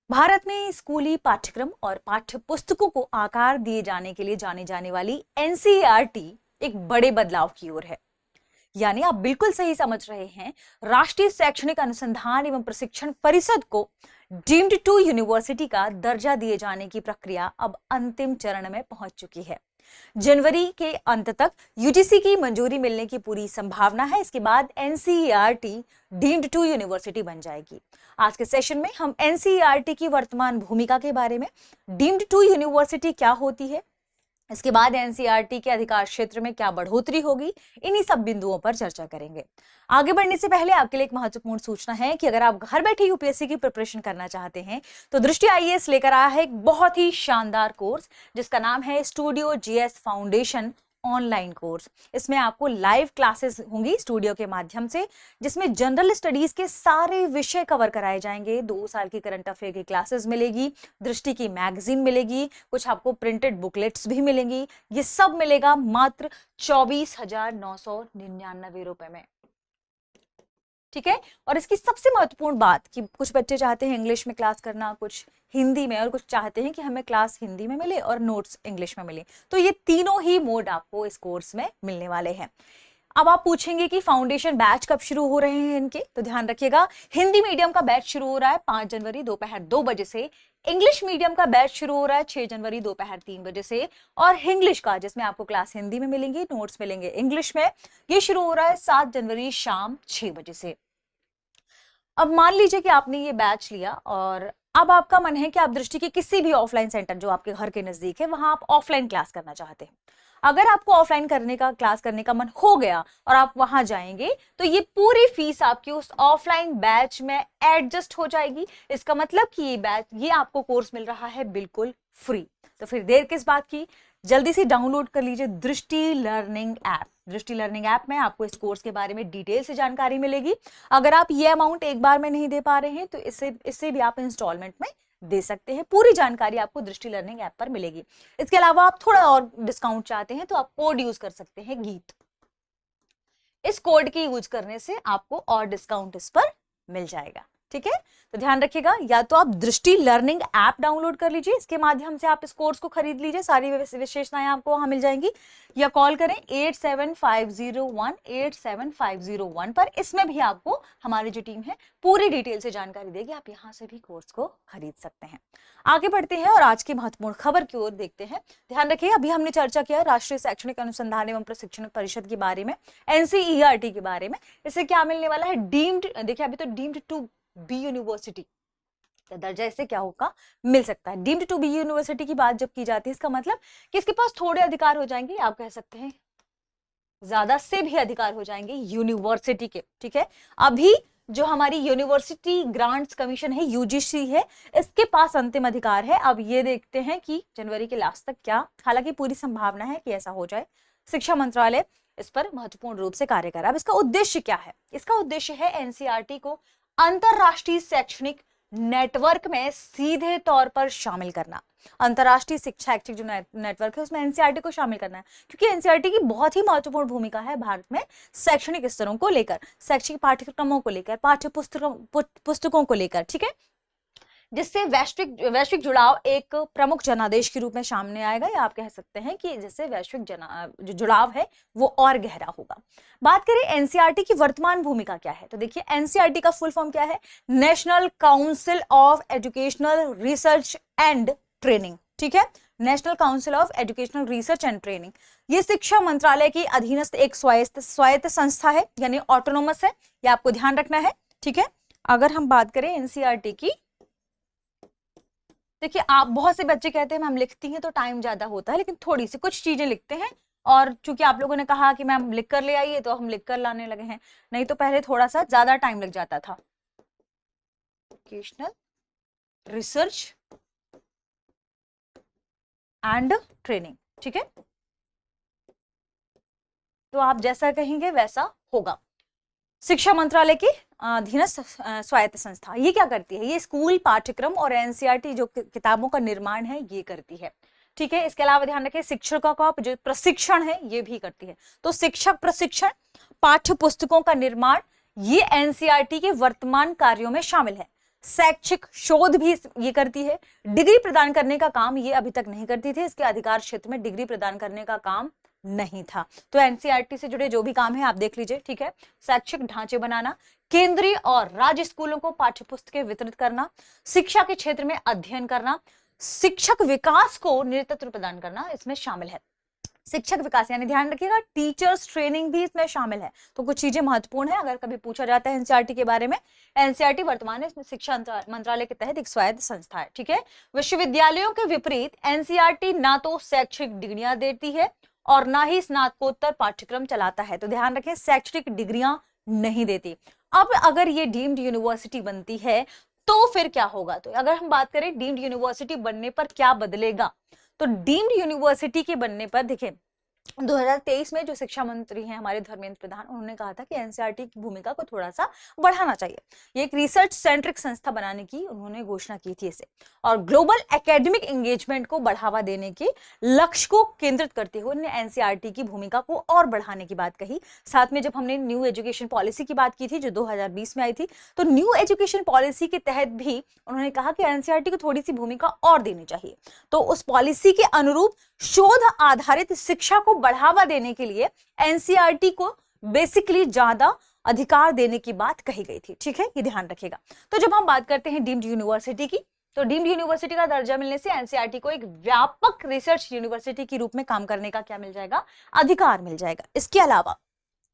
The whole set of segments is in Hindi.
भारत में स्कूली पाठ्यक्रम और पाठ्य पुस्तकों को आकार दिए जाने के लिए जानी जाने वाली एनसीईआरटी एक बड़े बदलाव की ओर है। यानी आप बिल्कुल सही समझ रहे हैं। राष्ट्रीय शैक्षणिक अनुसंधान एवं प्रशिक्षण परिषद को डीम्ड टू यूनिवर्सिटी का दर्जा दिए जाने की प्रक्रिया अब अंतिम चरण में पहुंच चुकी है। जनवरी के अंत तक यूजीसी की मंजूरी मिलने की पूरी संभावना है। इसके बाद एनसीईआरटी डीम्ड टू यूनिवर्सिटी बन जाएगी। आज के सेशन में हम एनसीईआरटी की वर्तमान भूमिका के बारे में, डीम्ड टू यूनिवर्सिटी क्या होती है, इसके बाद एनसीईआरटी के अधिकार क्षेत्र में क्या बढ़ोतरी होगी, इन्हीं सब बिंदुओं पर चर्चा करेंगे। आगे बढ़ने से पहले आपके लिए एक महत्वपूर्ण सूचना है कि अगर आप घर बैठे यूपीएससी की प्रिपरेशन करना चाहते हैं तो दृष्टि आईएएस लेकर आया है एक बहुत ही शानदार कोर्स जिसका नाम है studio GS foundation online course. इसमें आपको लाइव क्लासेस होंगी स्टूडियो के माध्यम से, जिसमें जनरल स्टडीज के सारे विषय कवर कराए जाएंगे। 2 साल की करंट अफेयर की क्लासेस मिलेगी, दृष्टि की मैगजीन मिलेगी, कुछ आपको प्रिंटेड बुकलेट्स भी मिलेंगी। ये सब मिलेगा मात्र 24,999 रुपए में। ठीक है। और इसकी सबसे महत्वपूर्ण बात कि कुछ बच्चे चाहते हैं इंग्लिश में क्लास करना, कुछ हिंदी में, और कुछ चाहते हैं कि हमें क्लास हिंदी में मिले और नोट्स इंग्लिश में मिले। तो ये तीनों ही मोड आपको इस कोर्स में मिलने वाले हैं। अब आप पूछेंगे कि फाउंडेशन बैच कब शुरू हो रहे हैं इनके, तो ध्यान रखिएगा, हिंदी मीडियम का बैच शुरू हो रहा है 5 जनवरी दोपहर 2 बजे से। इंग्लिश मीडियम का बैच शुरू हो रहा है 6 जनवरी दोपहर 3 बजे से। और इंग्लिश का, जिसमें आपको क्लास हिंदी में मिलेंगी, नोट्स मिलेंगे इंग्लिश में, ये शुरू हो रहा है 7 जनवरी शाम 6 बजे से। अब मान लीजिए कि आपने ये बैच लिया और अब आपका मन है कि आप दृष्टि के किसी भी ऑफलाइन सेंटर जो आपके घर के नजदीक है वहां आप ऑफलाइन क्लास करना चाहते हैं। अगर आपको ऑफलाइन क्लास करने का मन हो गया और आप वहां जाएंगे तो ये पूरी फीस आपकी उस ऑफलाइन बैच में एडजस्ट हो जाएगी। इसका मतलब कि ये आपको कोर्स मिल रहा है बिल्कुल फ्री। तो फिर देर किस बात की, जल्दी से डाउनलोड कर लीजिए दृष्टि लर्निंग ऐप। दृष्टि लर्निंग ऐप में आपको इस कोर्स के बारे में डिटेल से जानकारी मिलेगी। अगर आप ये अमाउंट एक बार में नहीं दे पा रहे हैं तो इससे भी आप इंस्टॉलमेंट में दे सकते हैं। पूरी जानकारी आपको दृष्टि लर्निंग ऐप पर मिलेगी। इसके अलावा आप थोड़ा और डिस्काउंट चाहते हैं तो आप कोड यूज कर सकते हैं, गीत। इस कोड की यूज करने से आपको और डिस्काउंट इस पर मिल जाएगा। ठीक है, तो ध्यान रखिएगा, या तो आप दृष्टि लर्निंग ऐप डाउनलोड कर लीजिए, इसके माध्यम से आप इस कोर्स को खरीद लीजिए, सारी विशेषताएं आपको वहां मिल जाएंगी, या कॉल करें 8750187501 पर। इसमें भी आपको हमारी जो टीम है पूरी डिटेल से जानकारी देगी, आप यहां से भी कोर्स को खरीद सकते हैं। आगे बढ़ते हैं और आज की महत्वपूर्ण खबर की ओर देखते हैं। ध्यान रखिए, अभी हमने चर्चा किया राष्ट्रीय शैक्षणिक अनुसंधान एवं प्रशिक्षण परिषद के बारे में, एनसीईआरटी के बारे में। इससे क्या मिलने वाला है, डीम्ड, देखिए अभी तो डीम्ड टू बी यूनिवर्सिटी का दर्जा इससे क्या होगा, मिल सकता है। डीम्ड टू बी यूनिवर्सिटी की बात जब की जाती है, इसका मतलब कि इसके पास थोड़े अधिकार हो जाएंगे, आप कह सकते हैं ज्यादा से भी अधिकार हो जाएंगे यूनिवर्सिटी के। ठीक है, अभी जो हमारी यूनिवर्सिटी ग्रांट्स कमीशन है, यूजीसी है, इसके पास अंतिम अधिकार है। अब ये देखते हैं कि जनवरी के लास्ट तक क्या, हालांकि पूरी संभावना है कि ऐसा हो जाए। शिक्षा मंत्रालय इस पर महत्वपूर्ण रूप से कार्य कर रहा है। अब इसका उद्देश्य क्या है, इसका उद्देश्य है एनसीईआरटी को अंतरराष्ट्रीय शैक्षणिक नेटवर्क में सीधे तौर पर शामिल करना। अंतरराष्ट्रीय शिक्षा शैक्षिक जो नेटवर्क है उसमें एनसीईआरटी को शामिल करना है, क्योंकि एनसीईआरटी की बहुत ही महत्वपूर्ण भूमिका है भारत में शैक्षणिक स्तरों को लेकर, शैक्षिक पाठ्यक्रमों को लेकर, पाठ्य पुस्तकों को लेकर। ठीक है, जिससे वैश्विक जुड़ाव एक प्रमुख जनादेश के रूप में सामने आएगा, या आप कह सकते हैं कि जिससे वैश्विक जो जुड़ाव है वो और गहरा होगा। बात करें एनसीईआरटी की वर्तमान भूमिका क्या है, तो देखिए एनसीईआरटी का फुल फॉर्म क्या है, national council of educational research and training. ठीक है, national council of educational research and training, ये शिक्षा मंत्रालय की अधीनस्थ एक स्वायत्त संस्था है, यानी ऑटोनोमस है, ये आपको ध्यान रखना है। ठीक है, अगर हम बात करें एनसीईआरटी की, देखिए आप, बहुत से बच्चे कहते हैं मैम लिखती हैं तो टाइम ज्यादा होता है, लेकिन थोड़ी सी कुछ चीजें लिखते हैं, और चूंकि आप लोगों ने कहा कि मैम लिख कर ले आइए तो हम लिख कर लाने लगे हैं, नहीं तो पहले थोड़ा सा ज्यादा टाइम लग जाता था। Educational research and training. ठीक है, तो आप जैसा कहेंगे वैसा होगा। शिक्षा मंत्रालय की अधीनस्थ स्वायत्त संस्था, ये क्या करती है, ये स्कूल पाठ्यक्रम और एनसीईआरटी जो किताबों का निर्माण है ये करती है। ठीक है, इसके अलावा ध्यान रखें शिक्षकों का जो प्रशिक्षण है ये भी करती है। तो शिक्षक प्रशिक्षण, पाठ्य पुस्तकों का निर्माण, ये एनसीईआरटी के वर्तमान कार्यों में शामिल है। शैक्षिक शोध भी ये करती है। डिग्री प्रदान करने का काम ये अभी तक नहीं करती थी, इसके अधिकार क्षेत्र में डिग्री प्रदान करने का काम नहीं था। तो एनसीईआरटी से जुड़े जो भी काम है आप देख लीजिए, ठीक है। शैक्षिक ढांचे बनाना, केंद्रीय और राज्य स्कूलों को पाठ्य पुस्तकें वितरित करना, शिक्षा के क्षेत्र में अध्ययन करना, शिक्षक विकास को नेतृत्व प्रदान करना इसमें शामिल है। शिक्षक विकास यानी ध्यान रखिएगा टीचर्स ट्रेनिंग भी इसमें शामिल है। तो कुछ चीजें महत्वपूर्ण है अगर कभी पूछा जाता है एनसीईआरटी के बारे में। एनसीईआरटी वर्तमान में इसमें शिक्षा मंत्रालय के तहत एक स्वायत्त संस्था है, ठीक है। विश्वविद्यालयों के विपरीत एनसीईआरटी ना तो शैक्षिक डिग्रियां देती है और ना ही स्नातकोत्तर पाठ्यक्रम चलाता है। तो ध्यान रखें, शैक्षिक डिग्रियां नहीं देती। अब अगर ये डीम्ड यूनिवर्सिटी बनती है तो फिर क्या होगा? तो अगर हम बात करें डीम्ड यूनिवर्सिटी बनने पर क्या बदलेगा, तो डीम्ड यूनिवर्सिटी के बनने पर देखिए 2023 में जो शिक्षा मंत्री हैं हमारे धर्मेंद्र प्रधान, उन्होंने कहा था कि एनसीईआरटी की भूमिका को थोड़ा सा बढ़ाना चाहिए। ये एक रिसर्च सेंट्रिक संस्था बनाने की उन्होंने घोषणा की थी इसे, और ग्लोबल एकेडमिक एंगेजमेंट को बढ़ावा देने के लक्ष्य को केंद्रित करते हुए उन्होंने एनसीईआरटी की भूमिका को और बढ़ाने की बात कही। साथ में जब हमने न्यू एजुकेशन पॉलिसी की बात की थी जो 2020 में आई थी, तो न्यू एजुकेशन पॉलिसी के तहत भी उन्होंने कहा कि एनसीईआरटी को थोड़ी सी भूमिका और देनी चाहिए। तो उस पॉलिसी के अनुरूप शोध आधारित शिक्षा को बढ़ावा देने के लिए एनसीईआरटी को बेसिकली ज्यादा अधिकार देने की बात कही गई थी, ठीक है, ये ध्यान रखिएगा। तो जब हम बात करते हैं डीम्ड यूनिवर्सिटी की, तो डीम्ड यूनिवर्सिटी का दर्जा मिलने से एनसीईआरटी को एक व्यापक रिसर्च यूनिवर्सिटी के रूप में काम करने का क्या मिल जाएगा? अधिकार मिल जाएगा। इसके अलावा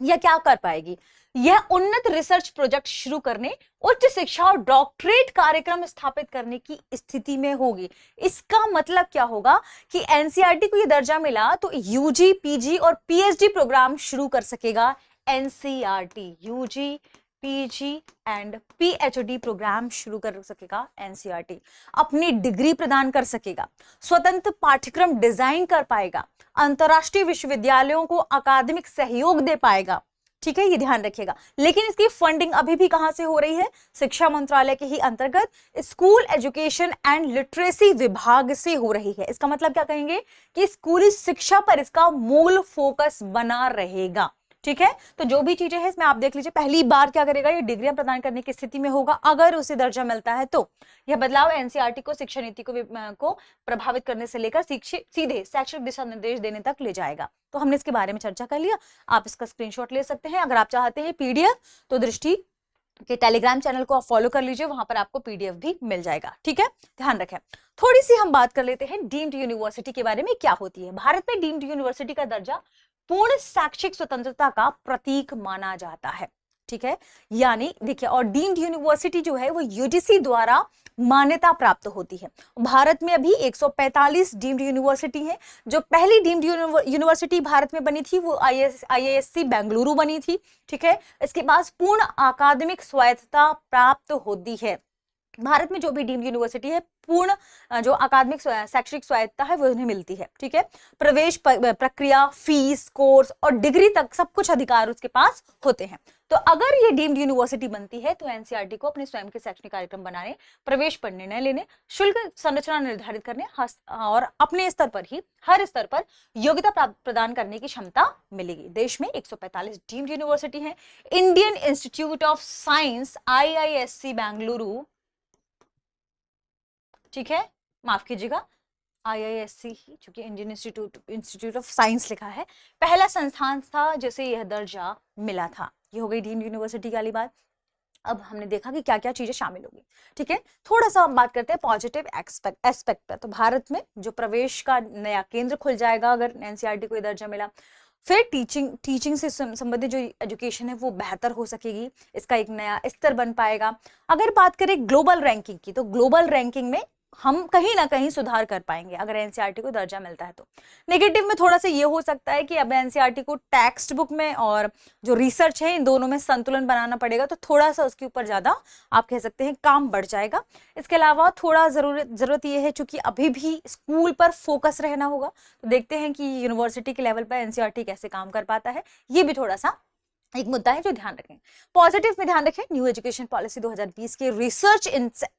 यह क्या कर पाएगी? यह उन्नत रिसर्च प्रोजेक्ट शुरू करने, उच्च शिक्षा और डॉक्टरेट कार्यक्रम स्थापित करने की स्थिति में होगी। इसका मतलब क्या होगा कि एनसीईआरटी को यह दर्जा मिला तो यूजी, पीजी और पीएचडी प्रोग्राम शुरू कर सकेगा NCERT. UG, PG and PhD program शुरू कर सकेगा एनसीईआरटी। अपनी डिग्री प्रदान कर सकेगा, स्वतंत्र पाठ्यक्रम डिजाइन कर पाएगा, अंतरराष्ट्रीय विश्वविद्यालयों को अकादमिक सहयोग दे पाएगा, ठीक है, ये ध्यान रखिएगा। लेकिन इसकी फंडिंग अभी भी कहां से हो रही है? शिक्षा मंत्रालय के ही अंतर्गत स्कूल एजुकेशन एंड लिटरेसी विभाग से हो रही है। इसका मतलब क्या कहेंगे कि स्कूली शिक्षा पर इसका मूल फोकस बना रहेगा, ठीक है। तो जो भी चीजें हैं इसमें आप देख लीजिए, पहली बार क्या करेगा, ये डिग्रियां प्रदान करने की स्थिति में होगा अगर उसे दर्जा मिलता है। तो यह बदलाव एनसीईआरटी को शिक्षा नीति को प्रभावित करने से लेकर सीधे शैक्षिक दिशा निर्देश देने तक ले जाएगा। तो हमने इसके बारे में चर्चा कर लिया, आप इसका स्क्रीनशॉट ले सकते हैं। अगर आप चाहते हैं पीडीएफ तो दृष्टि के टेलीग्राम चैनल को आप फॉलो कर लीजिए, वहां पर आपको पीडीएफ भी मिल जाएगा, ठीक है, ध्यान रखें। थोड़ी सी हम बात कर लेते हैं डीम्ड यूनिवर्सिटी के बारे में, क्या होती है। भारत में डीम्ड यूनिवर्सिटी का दर्जा पूर्ण शैक्षिक स्वतंत्रता का प्रतीक माना जाता है, ठीक है। यानी देखिए, और डीम्ड यूनिवर्सिटी जो है वो यूजीसी द्वारा मान्यता प्राप्त होती है। भारत में अभी 145 डीम्ड यूनिवर्सिटी हैं। जो पहली डीम्ड यूनिवर्सिटी भारत में बनी थी वो आईआईएससी बेंगलुरु बनी थी, ठीक है। इसके पास पूर्ण अकादमिक स्वायत्तता प्राप्त होती है। भारत में जो भी डीम्ड यूनिवर्सिटी है, पूर्ण जो अकादमिक शैक्षिक स्वायत्तता है वो उन्हें मिलती है, ठीक है। प्रवेश प्रक्रिया, फीस, कोर्स और डिग्री तक सब कुछ अधिकार उसके पास होते हैं। तो अगर ये डीम्ड यूनिवर्सिटी बनती है तो एनसीईआरटी को अपने स्वयं के शैक्षणिक कार्यक्रम बनाने, प्रवेश पर निर्णय लेने, शुल्क संरचना निर्धारित करने और अपने स्तर पर ही हर स्तर पर योग्यता प्रदान करने की क्षमता मिलेगी। देश में 145 डीम्ड यूनिवर्सिटी है। Indian institute of science IISc Bengaluru, ठीक है, माफ कीजिएगा, आईआईएससी ही, चूंकि इंडियन इंस्टीट्यूट ऑफ साइंस लिखा है, पहला संस्थान था जिसे यह दर्जा मिला था। ये हो गई डीम्ड यूनिवर्सिटी वाली बात। अब हमने देखा कि क्या क्या चीजें शामिल होगी, ठीक है। थोड़ा सा हम बात करते हैं पॉजिटिव एस्पेक्ट पर। तो भारत में जो प्रवेश का नया केंद्र खुल जाएगा अगर एनसीईआरटी को दर्जा मिला। फिर टीचिंग से संबंधित जो एजुकेशन है वो बेहतर हो सकेगी, इसका एक नया स्तर बन पाएगा। अगर बात करें ग्लोबल रैंकिंग की, तो ग्लोबल रैंकिंग में हम कहीं ना कहीं सुधार कर पाएंगे अगर एनसीईआरटी को दर्जा मिलता है तो। नेगेटिव में थोड़ा सा ये हो सकता है कि अब एनसीईआरटी को टेक्स्ट बुक में और जो रिसर्च है इन दोनों में संतुलन बनाना पड़ेगा, तो थोड़ा सा उसके ऊपर ज्यादा आप कह सकते हैं काम बढ़ जाएगा। इसके अलावा थोड़ा जरूरत ये है, चूंकि अभी भी स्कूल पर फोकस रहना होगा, तो देखते हैं कि यूनिवर्सिटी के लेवल पर एनसीईआरटी कैसे काम कर पाता है, ये भी थोड़ा सा एक मुद्दा है जो ध्यान रखें। पॉजिटिव में ध्यान रखें, न्यू एजुकेशन पॉलिसी 2020 के रिसर्च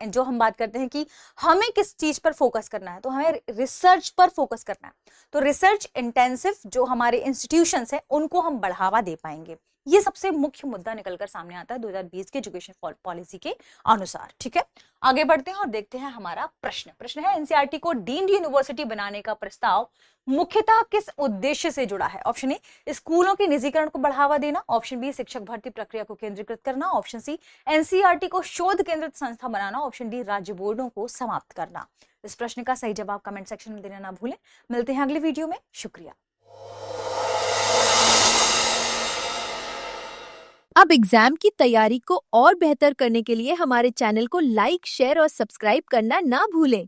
जो हम बात करते हैं कि हमें किस चीज पर फोकस करना है, तो हमें रिसर्च पर फोकस करना है। तो रिसर्च इंटेंसिव जो हमारे इंस्टीट्यूशंस हैं उनको हम बढ़ावा दे पाएंगे, ये सबसे मुख्य मुद्दा निकलकर सामने आता है 2020 के एजुकेशन पॉलिसी के अनुसार। ठीक है, आगे बढ़ते हैं और देखते हैं हमारा प्रश्न है एनसीईआरटी को डीम्ड यूनिवर्सिटी बनाने का प्रस्ताव मुख्यतः किस उद्देश्य से जुड़ा है? ऑप्शन ए स्कूलों के निजीकरण को बढ़ावा देना, ऑप्शन बी शिक्षक भर्ती प्रक्रिया को केंद्रीकृत करना, ऑप्शन सी एनसीईआरटी को शोध केंद्रित संस्था बनाना, ऑप्शन डी राज्य बोर्डों को समाप्त करना। इस प्रश्न का सही जवाब कमेंट सेक्शन में देना ना भूलें। मिलते हैं अगले वीडियो में, शुक्रिया। अब एग्जाम की तैयारी को और बेहतर करने के लिए हमारे चैनल को लाइक, शेयर और सब्सक्राइब करना ना भूलें।